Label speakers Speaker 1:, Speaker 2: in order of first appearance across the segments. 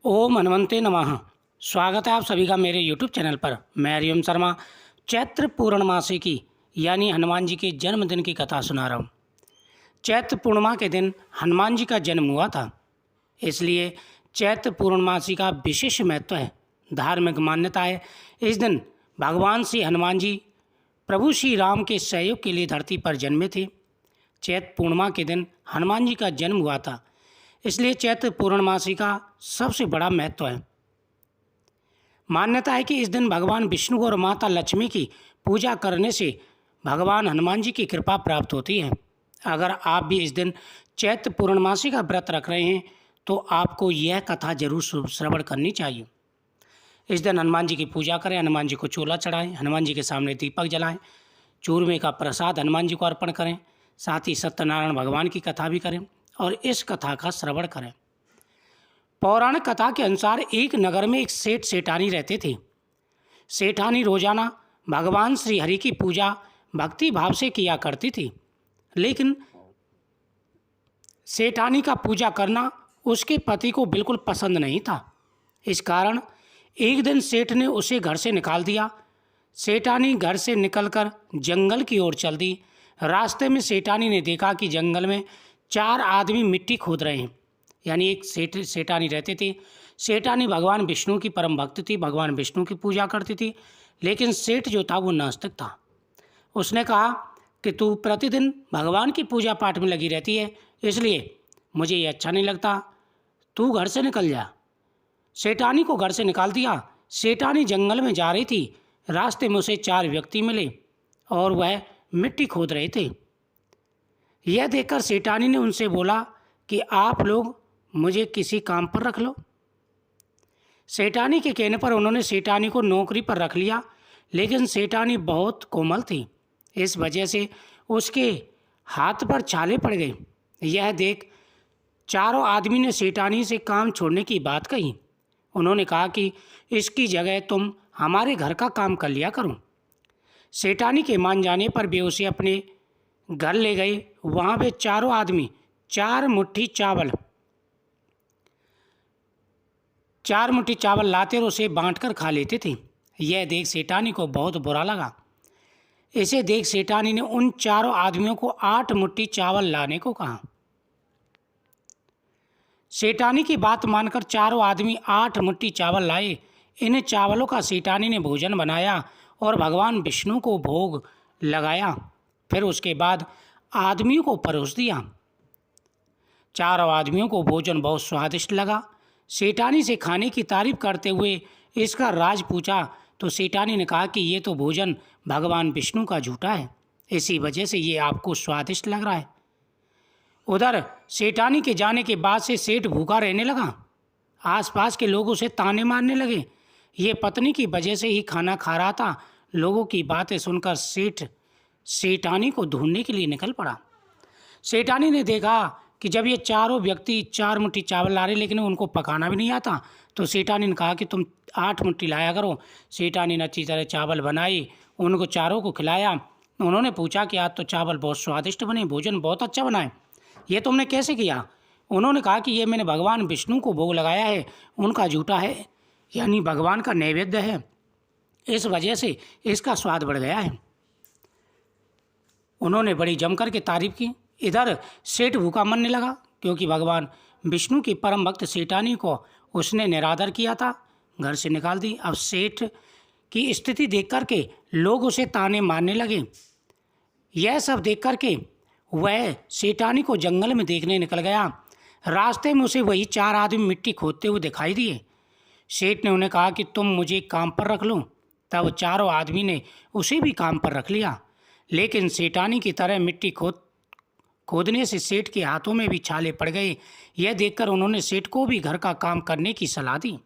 Speaker 1: ओम हनुमंते नमः। स्वागत है आप सभी का मेरे YouTube चैनल पर। मैं हरिओम शर्मा चैत्र पूर्णमासी की यानी हनुमान जी के जन्मदिन की कथा सुना रहा हूँ। चैत्र पूर्णिमा के दिन हनुमान जी का जन्म हुआ था, इसलिए चैत्र पूर्णमासी का विशेष महत्व है। धार्मिक मान्यता है इस दिन भगवान श्री हनुमान जी प्रभु श्री राम के सहयोग के लिए धरती पर जन्मे थे। चैत्र पूर्णिमा के दिन हनुमान जी का जन्म हुआ था, इसलिए चैत्र पूर्णमासी का सबसे बड़ा महत्व है। मान्यता है कि इस दिन भगवान विष्णु और माता लक्ष्मी की पूजा करने से भगवान हनुमान जी की कृपा प्राप्त होती है। अगर आप भी इस दिन चैत्र पूर्णमासी का व्रत रख रहे हैं तो आपको यह कथा जरूर श्रवण करनी चाहिए। इस दिन हनुमान जी की पूजा करें, हनुमान जी को चोला चढ़ाएं, हनुमान जी के सामने दीपक जलाएं, चूरमे का प्रसाद हनुमान जी को अर्पण करें, साथ ही सत्यनारायण भगवान की कथा भी करें और इस कथा का श्रवण करें। पौराणिक कथा के अनुसार एक नगर में एक सेठ सेठानी रहते थे। सेठानी रोजाना भगवान श्री हरि की पूजा भक्ति भाव से किया करती थी, लेकिन सेठानी का पूजा करना उसके पति को बिल्कुल पसंद नहीं था। इस कारण एक दिन सेठ ने उसे घर से निकाल दिया। सेठानी घर से निकलकर जंगल की ओर चल दी। रास्ते में सेठानी ने देखा कि जंगल में 4 आदमी मिट्टी खोद रहे हैं। यानी एक सेठानी रहते थे। सेठानी भगवान विष्णु की परम भक्त थी, भगवान विष्णु की पूजा करती थी, लेकिन सेठ जो था वो नास्तिक था। उसने कहा कि तू प्रतिदिन भगवान की पूजा पाठ में लगी रहती है, इसलिए मुझे ये अच्छा नहीं लगता, तू घर से निकल जा। सेठानी को घर से निकाल दिया। सेठानी जंगल में जा रही थी। रास्ते में उसे 4 व्यक्ति मिले और वह मिट्टी खोद रहे थे। यह देखकर सेठानी ने उनसे बोला कि आप लोग मुझे किसी काम पर रख लो। सेठानी के कहने पर उन्होंने सेठानी को नौकरी पर रख लिया, लेकिन सेठानी बहुत कोमल थी, इस वजह से उसके हाथ पर छाले पड़ गए। यह देख चारों आदमी ने सेठानी से काम छोड़ने की बात कही। उन्होंने कहा कि इसकी जगह तुम हमारे घर का काम कर लिया करो। सेठानी के मान जाने पर वे उसे अपने घर ले गए। वहाँ पे चारों आदमी 4 मुट्ठी चावल लाते और उसे बांटकर खा लेते थे। यह देख सेठानी को बहुत बुरा लगा। इसे देख सेठानी ने उन चारों आदमियों को 8 मुट्ठी चावल लाने को कहा। सेठानी की बात मानकर चारों आदमी 8 मुट्ठी चावल लाए। इन चावलों का सेठानी ने भोजन बनाया और भगवान विष्णु को भोग लगाया। फिर उसके बाद आदमियों को परोस दिया। चारों आदमियों को भोजन बहुत स्वादिष्ट लगा। सेठानी से खाने की तारीफ करते हुए इसका राज पूछा तो सेठानी ने कहा कि ये तो भोजन भगवान विष्णु का झूठा है, इसी वजह से ये आपको स्वादिष्ट लग रहा है। उधर सेठानी के जाने के बाद से सेठ भूखा रहने लगा। आसपास के लोग उसे ताने मारने लगे। ये पत्नी की वजह से ही खाना खा रहा था। लोगों की बातें सुनकर सेठ सेठानी को ढूंढने के लिए निकल पड़ा। सेठानी ने देखा कि जब ये चारों व्यक्ति 4 मुट्ठी चावल ला रहे लेकिन उनको पकाना भी नहीं आता, तो सेठानी ने कहा कि तुम 8 मुट्ठी लाया करो। सेठानी ने अच्छी तरह चावल बनाए, उनको चारों को खिलाया। उन्होंने पूछा कि आज तो चावल बहुत स्वादिष्ट बने, भोजन बहुत अच्छा बना है, ये तुमने कैसे किया? उन्होंने कहा कि ये मैंने भगवान विष्णु को भोग लगाया है, उनका झूठा है, यानी भगवान का नैवेद्य है, इस वजह से इसका स्वाद बढ़ गया है। उन्होंने बड़ी जमकर के तारीफ की। इधर सेठ भूखा मरने लगा, क्योंकि भगवान विष्णु की परम भक्त सेठानी को उसने निरादर किया था, घर से निकाल दी। अब सेठ की स्थिति देख कर के लोग उसे ताने मारने लगे। यह सब देख कर के वह सेठानी को जंगल में देखने निकल गया। रास्ते में उसे वही 4 आदमी मिट्टी खोदते हुए दिखाई दिए। सेठ ने उन्हें कहा कि तुम मुझे काम पर रख लो। तब चारों आदमी ने उसे भी काम पर रख लिया, लेकिन सेठानी की तरह मिट्टी खोदने से सेठ के हाथों में भी छाले पड़ गए। यह देखकर उन्होंने सेठ को भी घर का काम करने की सलाह दी।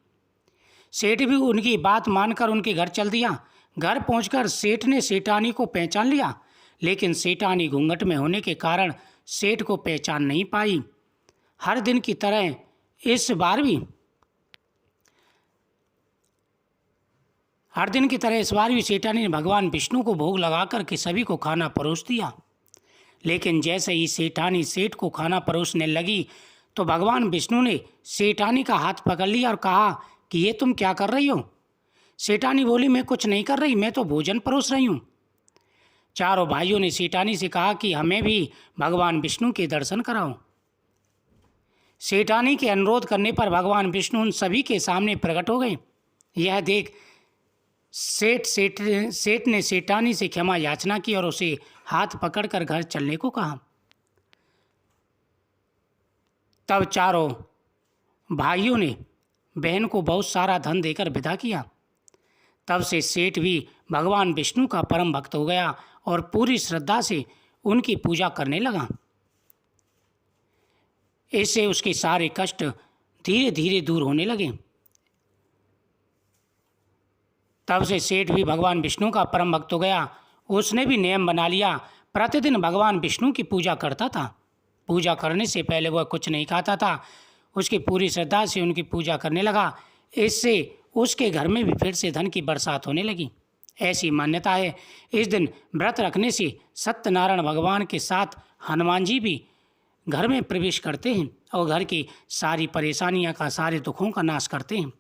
Speaker 1: सेठ भी उनकी बात मानकर उनके घर चल दिया। घर पहुंचकर सेठ ने सेठानी को पहचान लिया, लेकिन सेठानी घूंघट में होने के कारण सेठ को पहचान नहीं पाई। हर दिन की तरह इस बार भी सेठानी ने भगवान विष्णु को भोग लगाकर के सभी को खाना परोस दिया। लेकिन जैसे ही सेठानी सेठ को खाना परोसने लगी तो भगवान विष्णु ने सेठानी का हाथ पकड़ लिया और कहा कि ये तुम क्या कर रही हो। सेठानी बोली, मैं कुछ नहीं कर रही, मैं तो भोजन परोस रही हूँ। चारों भाइयों ने सेठानी से कहा कि हमें भी भगवान विष्णु के दर्शन कराओ। सेठानी के अनुरोध करने पर भगवान विष्णु उन सभी के सामने प्रकट हो गए। यह देख सेठ ने सेठानी से क्षमा याचना की और उसे हाथ पकड़कर घर चलने को कहा। तब चारों भाइयों ने बहन को बहुत सारा धन देकर विदा किया। तब से सेठ भी भगवान विष्णु का परम भक्त हो गया और पूरी श्रद्धा से उनकी पूजा करने लगा। इससे उसके सारे कष्ट धीरे धीरे दूर होने लगे। तब से सेठ भी भगवान विष्णु का परम भक्त हो गया। उसने भी नियम बना लिया, प्रतिदिन भगवान विष्णु की पूजा करता था। पूजा करने से पहले वह कुछ नहीं खाता था। उसकी पूरी श्रद्धा से उनकी पूजा करने लगा। इससे उसके घर में भी फिर से धन की बरसात होने लगी। ऐसी मान्यता है, इस दिन व्रत रखने से सत्यनारायण भगवान के साथ हनुमान जी भी घर में प्रवेश करते हैं और घर की सारी परेशानियां का, सारे दुखों का नाश करते हैं।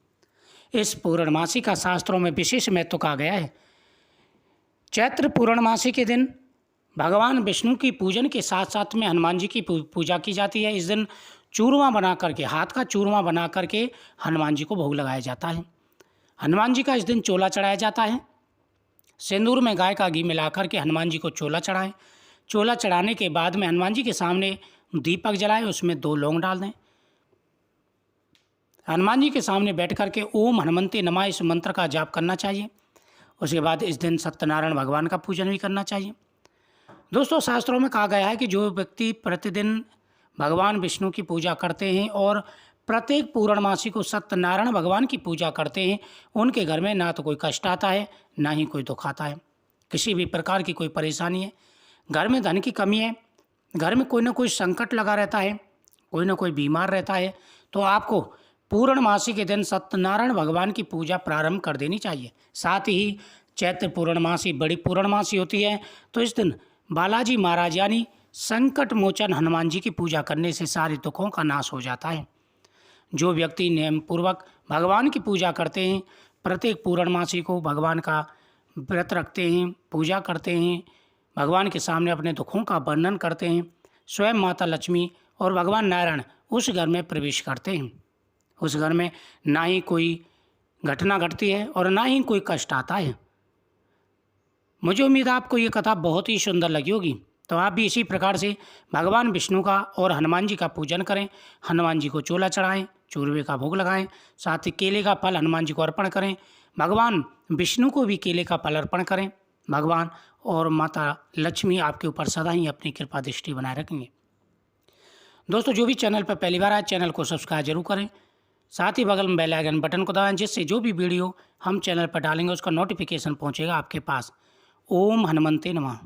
Speaker 1: इस पूर्णमासी का शास्त्रों में विशेष महत्व कहा गया है। चैत्र पूर्णमासी के दिन भगवान विष्णु की पूजन के साथ साथ में हनुमान जी की पूजा की जाती है। इस दिन चूरमा बना करके, हाथ का चूरमा बना करके हनुमान जी को भोग लगाया जाता है। हनुमान जी का इस दिन चोला चढ़ाया जाता है। सिंदूर में गाय का घी मिलाकर के हनुमान जी को चोला चढ़ाएं। चोला चढ़ाने के बाद में हनुमान जी के सामने दीपक जलाएं, उसमें 2 लौंग डाल दें। हनुमान जी के सामने बैठ करके ओम हनुमते नमः इस मंत्र का जाप करना चाहिए। उसके बाद इस दिन सत्यनारायण भगवान का पूजन भी करना चाहिए। दोस्तों, शास्त्रों में कहा गया है कि जो व्यक्ति प्रतिदिन भगवान विष्णु की पूजा करते हैं और प्रत्येक पूर्णमासी को सत्यनारायण भगवान की पूजा करते हैं, उनके घर में ना तो कोई कष्ट आता है, ना ही कोई दुख आता है। किसी भी प्रकार की कोई परेशानी है, घर में धन की कमी है, घर में कोई ना कोई संकट लगा रहता है, कोई ना कोई बीमार रहता है, तो आपको पूर्णमासी के दिन सत्यनारायण भगवान की पूजा प्रारंभ कर देनी चाहिए। साथ ही चैत्र पूर्णमासी बड़ी पूर्णमासी होती है, तो इस दिन बालाजी महाराज यानी संकट मोचन हनुमान जी की पूजा करने से सारे दुखों का नाश हो जाता है। जो व्यक्ति नियम पूर्वक भगवान की पूजा करते हैं, प्रत्येक पूर्णमासी को भगवान का व्रत रखते हैं, पूजा करते हैं, भगवान के सामने अपने दुखों का वर्णन करते हैं, स्वयं माता लक्ष्मी और भगवान नारायण उस घर में प्रवेश करते हैं। उस घर में ना ही कोई घटना घटती है और ना ही कोई कष्ट आता है। मुझे उम्मीद है आपको ये कथा बहुत ही सुंदर लगी होगी। तो आप भी इसी प्रकार से भगवान विष्णु का और हनुमान जी का पूजन करें। हनुमान जी को चोला चढ़ाएं, चूरमे का भोग लगाएं, साथ ही केले का फल हनुमान जी को अर्पण करें। भगवान विष्णु को भी केले का फल अर्पण करें। भगवान और माता लक्ष्मी आपके ऊपर सदा ही अपनी कृपा दृष्टि बनाए रखेंगे। दोस्तों, जो भी चैनल पर पहली बार आए, चैनल को सब्सक्राइब जरूर करें। साथ ही बगल में बेल आइकन बटन को दबाएं, जिससे जो भी वीडियो हम चैनल पर डालेंगे उसका नोटिफिकेशन पहुंचेगा आपके पास। ओम हनुमते नमः।